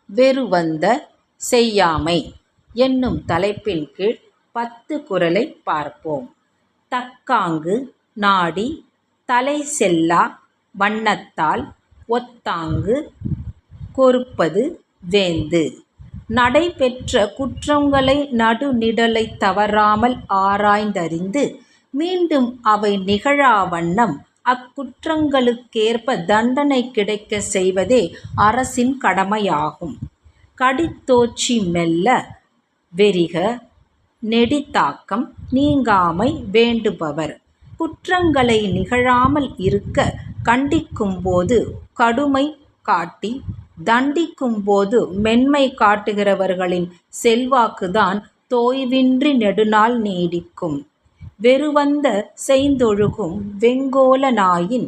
வெறுவந்த செய்யாமை என்னும் தலைப்பின் கீழ் 10 குறளை பார்ப்போம். தக்காங்கு நாடி தலை செல்லா வண்ணத்தால் ஒத்தாங்கு கொறுப்பது வேந்து. நடைபெற்ற குற்றங்களை நடுநிழலை தவறாமல் ஆராய்ந்தறிந்து மீண்டும் அவை நிகழா வண்ணம் அக்குற்றங்களுக்கேற்ப தண்டனை கிடைக்கச் செய்வதே அரசின் கடமையாகும். கடித்தோச்சி மெல்ல வெறிக நெடிதாக்கம் நீங்காமை வேண்டுபவர். குற்றங்களை நிகழாமல் இருக்க கண்டிக்கும்போது கடுமை காட்டி தண்டிக்கும்போது மென்மை காட்டுகிறவர்களின் செல்வாக்குதான் தோய்வின்றி நெடுநாள் நீடிக்கும். வெறுவந்த செய்தொழுகும் வெங்கோல நாயின்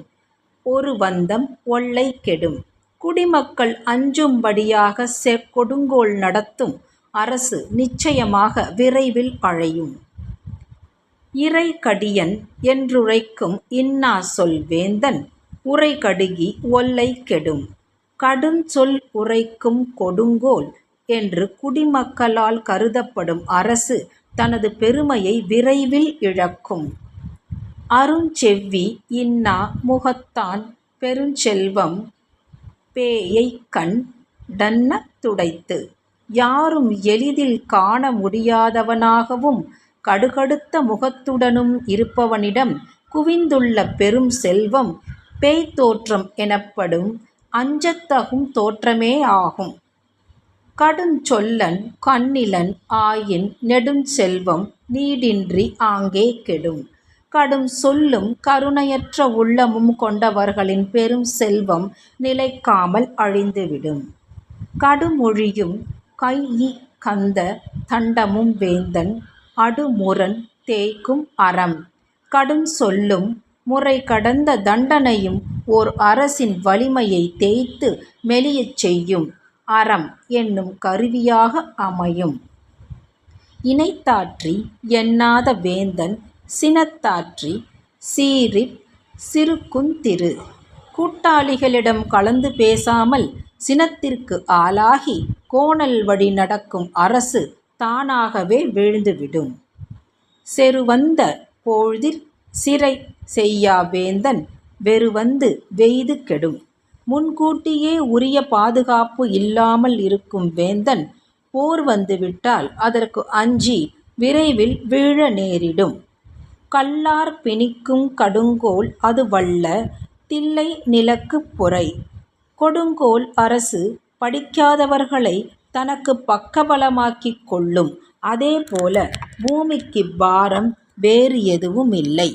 ஒரு வந்தம் ஒல்லை கெடும். குடிமக்கள் அஞ்சும்படியாக கொடுங்கோல் நடத்தும் அரசு நிச்சயமாக விரைவில் அழையும். இறைகடியன் என்றுரைக்கும் இன்னா சொல் வேந்தன் உரைகடுகி ஒல்லை கெடும். கடுஞ்சொல் உரைக்கும் கொடுங்கோல் என்று குடிமக்களால் கருதப்படும் அரசு தனது பெருமையை விரைவில் இழக்கும். அருஞ்செவ்வி இன்னா முகத்தான் பெருஞ்செல்வம் பேஎய்கண் டன்ன துடைத்து. யாரும் எளிதில் காண முடியாதவனாகவும் கடுகடுத்த முகத்துடனும் இருப்பவனிடம் குவிந்துள்ள பெரும் செல்வம் பேய்த்தோற்றம் எனப்படும் அஞ்சத்தகும் தோற்றமே ஆகும். கடுஞ்சொல்லன் கண்ணிலன் ஆயின் நெடுஞ்செல்வம் நீடின்றி ஆங்கே கெடும். கடும் சொல்லும் கருணையற்ற உள்ளமும் கொண்டவர்களின் பெரும் செல்வம் நிலைக்காமல் அழிந்துவிடும். கடுமொழியும் கைஇ கந்த தண்டமும் வேந்தன் அடுமுரண் தேய்க்கும் அறம். கடுஞ்சொல்லும் முறை கடந்த தண்டனையும் ஓர் அரசின் வலிமையை தேய்த்து மெலியச் செய்யும் அறம் என்னும் கருவியாக அமையும். இனத்தாற்றி எண்ணாத வேந்தன் சினத்தாற்றி சீறிற் சிறுகுந்திரு. கூட்டாளிகளிடம் கலந்து பேசாமல் சினத்திற்கு ஆளாகி கோணல் வழி நடக்கும் அரசு தானாகவே வீழ்ந்துவிடும். செருவந்த போழ்திற் சிறை செய்யா வேந்தன் வெறுவந்து வெய்து கெடும். முன்கூட்டியே உரிய பாதுகாப்பு இல்லாமல் இருக்கும் வேந்தன் போர் வந்துவிட்டால் அதற்கு அஞ்சி விரைவில் வீழ நேரிடும். கல்லார் பிணிக்கும் கடுங்கோல் அது வல்ல தில்லை நிலக்குப் பொறை. கொடுங்கோல் அரசு படிக்காதவர்களை தனக்கு பக்கபலமாக்கிக் கொள்ளும். அதேபோல பூமிக்கு பாரம் வேறு எதுவுமில்லை.